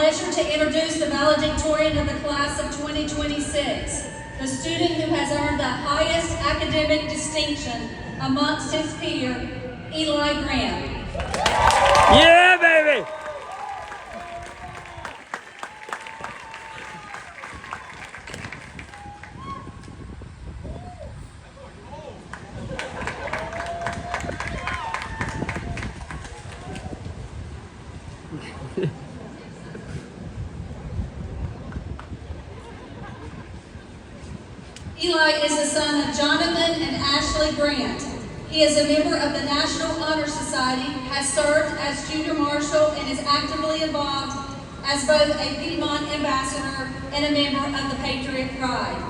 pleasure to introduce the valedictorian of the class of 2026, the student who has earned the highest academic distinction amongst his peers, Eli Grant. Yeah, baby! Eli is the son of Jonathan and Ashley Grant. He is a member of the National Honor Society, has served as junior marshal, and is actively involved as both a Piedmont ambassador and a member of the Patriot Pride.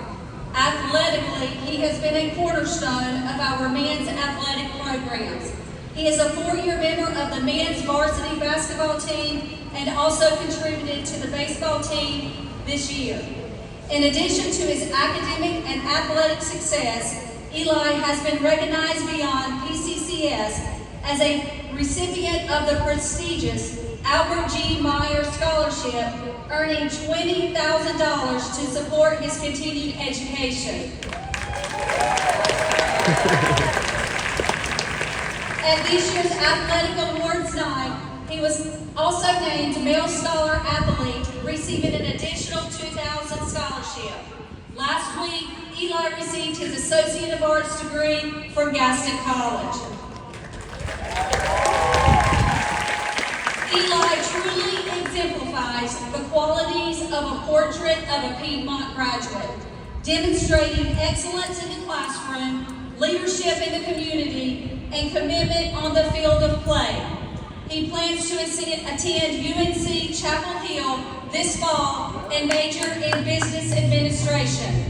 Athletically, he has been a cornerstone of our men's athletic programs. He is a 4-year member of the men's varsity basketball team and also contributed to the baseball team this year. In addition to his academic and athletic success, Eli has been recognized beyond PCCS as a recipient of the prestigious Albert G. Meyer Scholarship, earning $20,000 to support his continued education. At this year's Athletic Awards night, he was also named Male Scholar Athlete, receiving an additional $2,000 scholarship. Last week, Eli received his Associate of Arts degree from Gaston College. Eli truly exemplifies the qualities of a portrait of a Piedmont graduate, demonstrating excellence in the classroom, leadership in the community, and commitment on the field of play. He plans to attend UNC Chapel Hill this fall and major in business administration.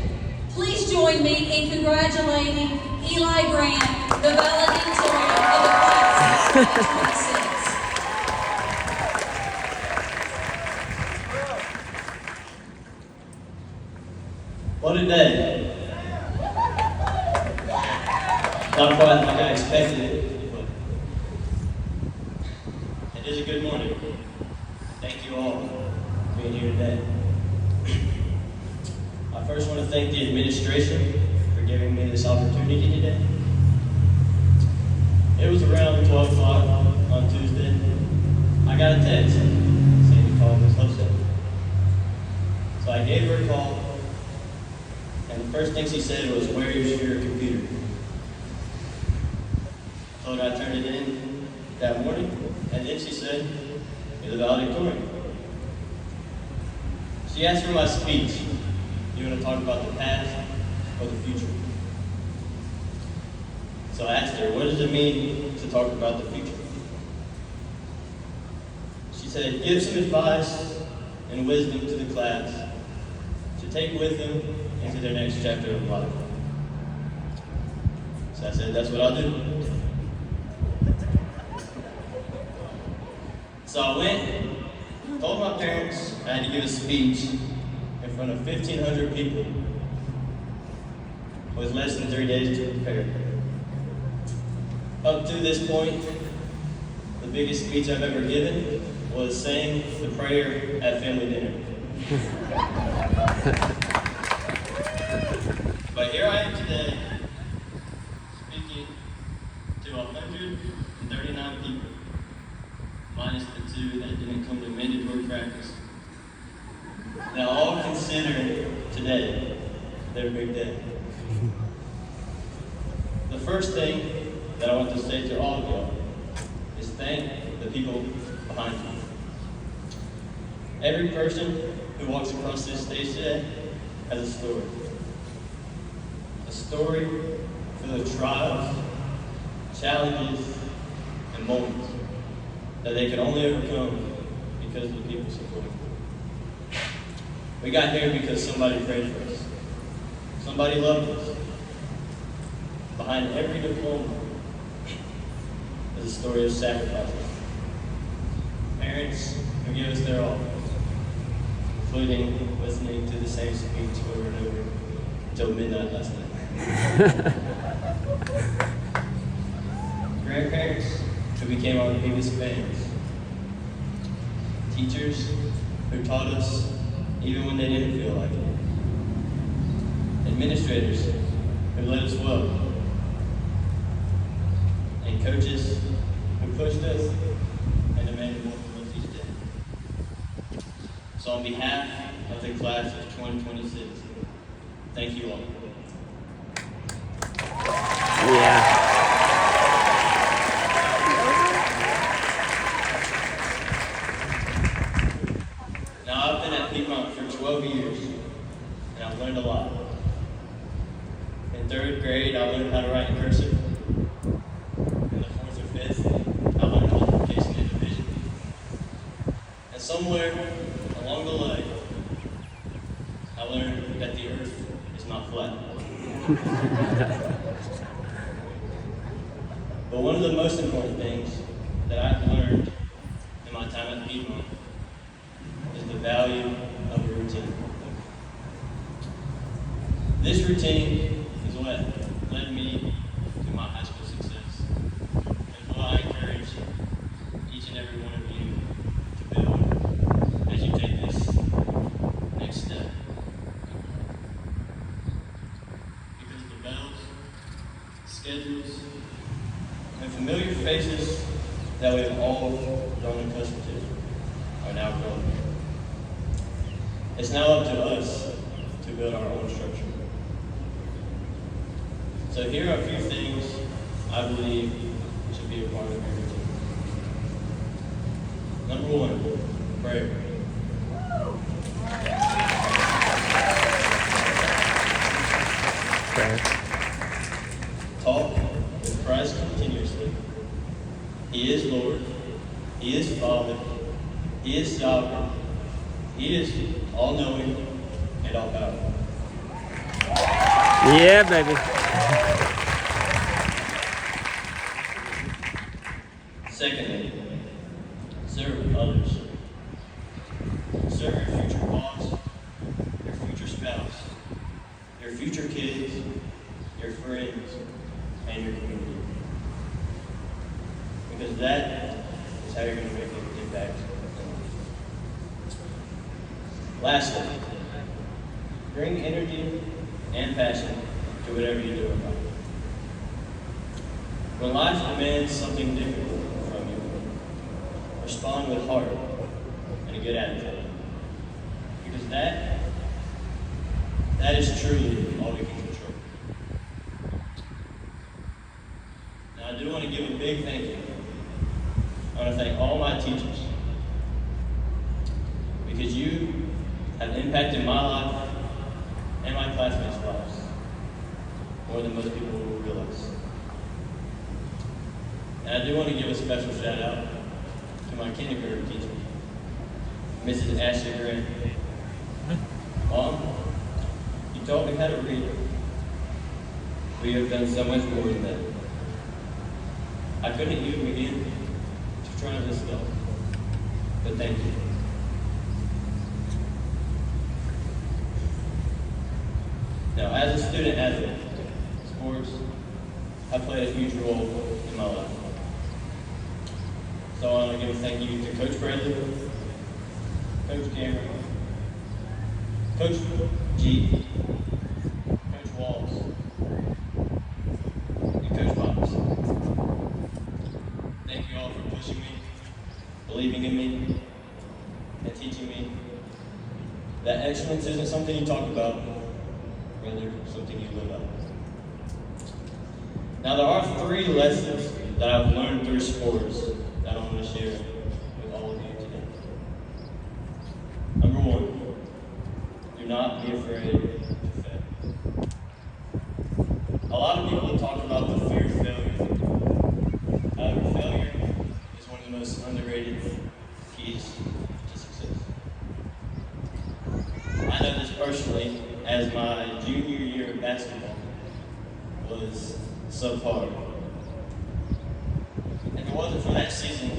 Please join me in congratulating Eli Grant, the valedictorian of the class of 2026. What a day. Not quite like I expected it, but it is a good morning. Thank you all for being here today. I first want to thank the administration for giving me this opportunity today. It was around 12 o'clock on Tuesday. I got a text saying to call Ms. Hudson. So I gave her a call, and the first thing she said was, "Where is your computer?" I told her I turned it in that morning, and then she said, "You're the valedictorian." She asked for my speech. You want to talk about the past or the future? So I asked her, what does it mean to talk about the future? She said, give some advice and wisdom to the class to take with them into their next chapter of life. So I said, that's what I'll do. So I went, told my parents I had to give a speech in front of 1,500 people with less than 3 days to prepare. Up to this point, the biggest speech I've ever given was saying the prayer at family dinner. But here I am today, speaking to 139 people, minus the 2 that didn't come to mandatory practice. Now, all consider today their big day. The first thing that I want to say to all of y'all is thank the people behind you. Every person who walks across this stage today has a story. A story full of trials, challenges, and moments that they can only overcome because of the people supporting them. We got here because somebody prayed for us. Somebody loved us. Behind every diploma is a story of sacrifices. Parents who give us their all, including listening to the same speech over and over until midnight last night. Grandparents who became our biggest fans. Teachers who taught us even when they didn't feel like it. Administrators who led us well. And coaches who pushed us and demanded more from us each day. So on behalf of the class of 2026, thank you all. Yeah. Now I've been at Piedmont for 12 years, and I've learned a lot. In 3rd grade, I learned how to write in cursive. In the 4th or 5th, I learned multiplication and division. And somewhere along the way, I learned that the earth is not flat. But one of the most important things that I've learned in my time at Piedmont is the value of a routine. This routine is what led me to my high school success, and what I encourage each and every one of you to build as you take this next step. Because the bells, schedules, and familiar faces that we have all grown accustomed to are now gone. It's now up to us to build our own structure. So here are a few things I believe should be a part of your routine. Number 1, prayer. Prayer. Talk with Christ continuously. He is Lord. He is Father. He is sovereign. He is all-knowing and all-powerful. Yeah, baby. Secondly, serve others. Serve your future boss, your future spouse, your future kids, your friends, and your community. Because that is how you're going to make an impact. Lastly, bring energy and passion to whatever you do in life. When life demands something difficult from you, respond with heart and a good attitude. Because that is truly all we can control. Now I do want to give a big thank you. I want to thank all my teachers. Because you have impacted my life and my classmates' lives more than most people will realize. And I do want to give a special shout out to my kindergarten teacher, Mrs. Ashley Grant. Mom, you taught me how to read. We have done so much more than that. I couldn't even begin to try this stuff, but thank you. Now, as a student athlete, sports have played a huge role in my life. So I want to give a thank you to Coach Bradley, Coach Cameron, Coach G, Coach Walls, and Coach Pops. Thank you all for pushing me, believing in me, and teaching me that excellence isn't something you talk about, rather something you live out. Now there are 3 lessons that I've learned through sports that I want to share with all of you today. Number 1, do not be afraid to fail. A lot of people talk about the fear of failure. However, failure is one of the most underrated keys to success. I know this personally, as my junior year of basketball was subpar. If it wasn't for that season,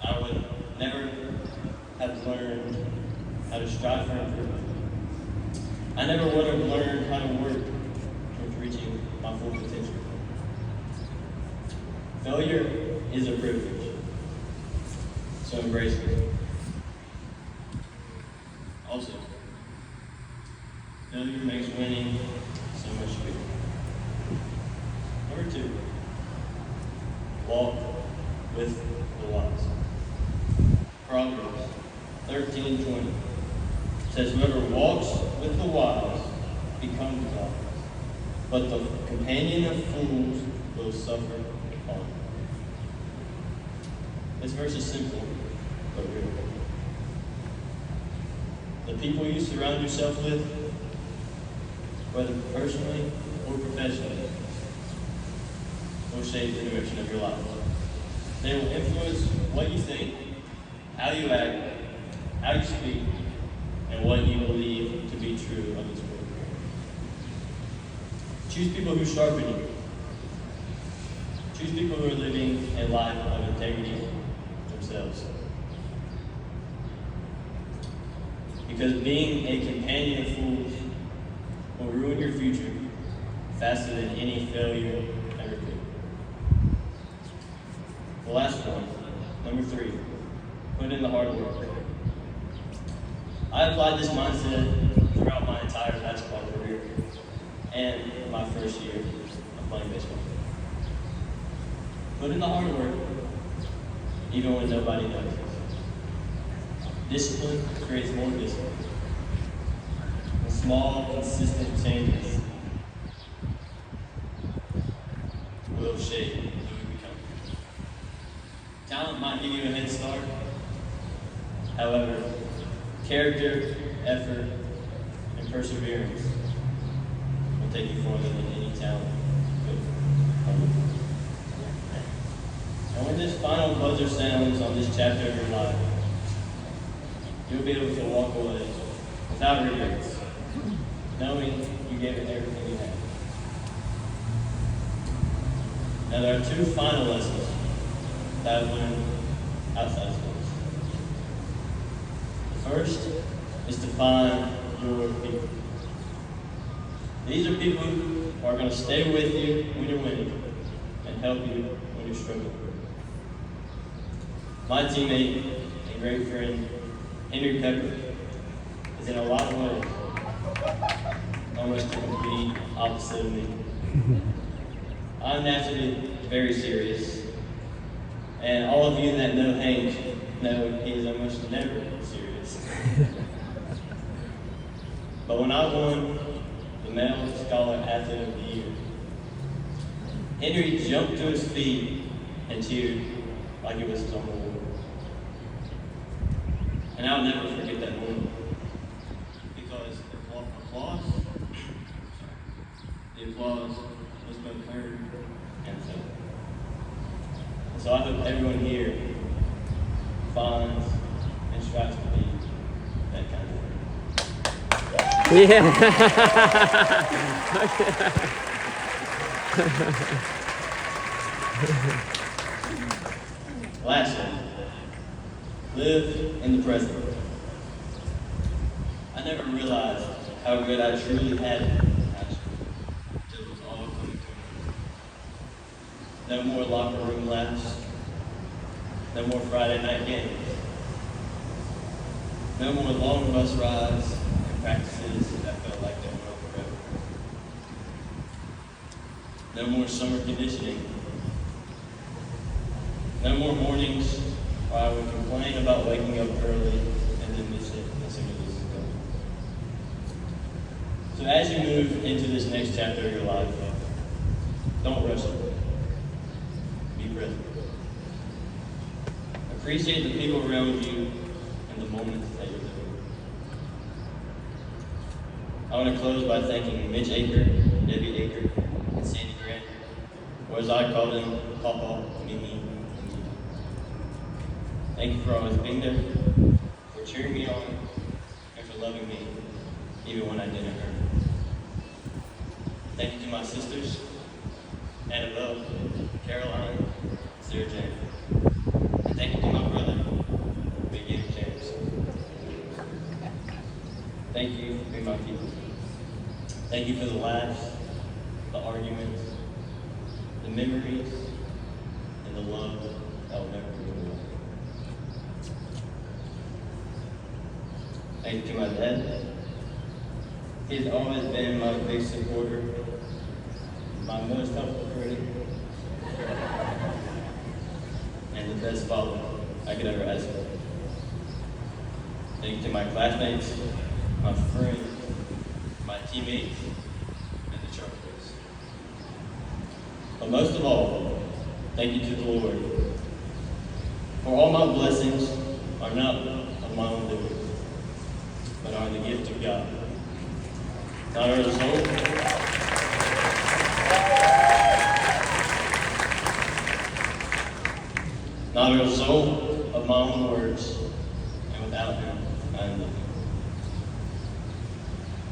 I would never have learned how to strive for improvement. I never would have learned how to work towards reaching my full potential. Failure is a privilege, so embrace it. Also, failure makes winning so much sweeter. Number 2, walk with the wise. Proverbs 13:20 says, whoever walks with the wise becomes wise, but the companion of fools will suffer harm. This verse is simple, but real. The people you surround yourself with, whether personally or professionally, will shape the direction of your life. They will influence what you think, how you act, how you speak, and what you believe to be true of this world. Choose people who sharpen you. Choose people who are living a life of integrity themselves. Because being a companion of fools will ruin your future faster than any failure ever could. The last one, number 3, put in the hard work. I applied this mindset throughout my entire basketball career and my first year of playing baseball. Put in the hard work, even when nobody notices. Discipline creates more discipline. And small, consistent changes will shape who you become. Talent might give you a head start. However, character, effort, and perseverance will take you further than any talent could. And when this final buzzer sounds on this chapter of your life, you'll be able to walk away without regrets, knowing you gave it everything you had. Now there are 2 final lessons that I've learned outside of schools. The first is to find your people. These are people who are going to stay with you when you're winning and help you when you're struggling. My teammate and great friend, Henry Pepper, is in a lot of ways almost the complete opposite of me. I'm naturally very serious, and all of you that know Hank know he is almost never serious. But when I won the Male Scholar Athlete of the Year, Henry jumped to his feet and cheered like it was his own award. And I'll never forget that moment, because the applause was both heard and felt. And so I hope everyone here finds and strives to be that kind of person. Yeah. Lastly, live in the present. I never realized how good I truly had it until it was all coming to me. No more locker room laughs. No more Friday night games. No more long bus rides and practices that felt like they went on forever. No more summer conditioning. No more mornings where I would complain about waking up early and then miss it as soon as it's done. So as you move into this next chapter of your life, don't rush it. Be present. Appreciate the people around you and the moments that you're living. I want to close by thanking Mitch Aker, Debbie Aker, and Sandy Grant, or as I call them, Papa, Mimi, and Mimi. Thank you for always being there, for cheering me on, and for loving me, even when I didn't hurt. Thank you to my sisters, Annabelle, Caroline, Sarah Jane. And thank you to my brother, Big Eddie James. Thank you for being my people. Thank you for the laughs, the arguments, the memories, and the love that will never go away. Thank you to my dad. He's always been my big supporter, my most helpful critic, and the best father I could ever ask for. Thank you to my classmates, my friends, my teammates, and the churches. But most of all, thank you to the Lord. For all my blessings are not of my own doing, but are the gift of God. Not a result of my own words, and without Him, I am nothing.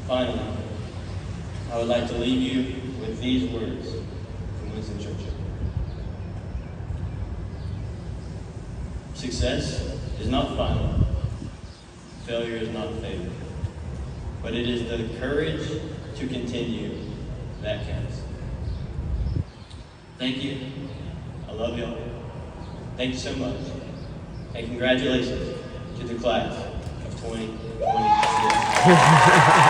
Finally, I would like to leave you with these words from Winston Churchill. Success is not final. Failure is not fatal. But it is the courage to continue that counts. Thank you. I love y'all. Thank you so much. And congratulations to the class of 2026.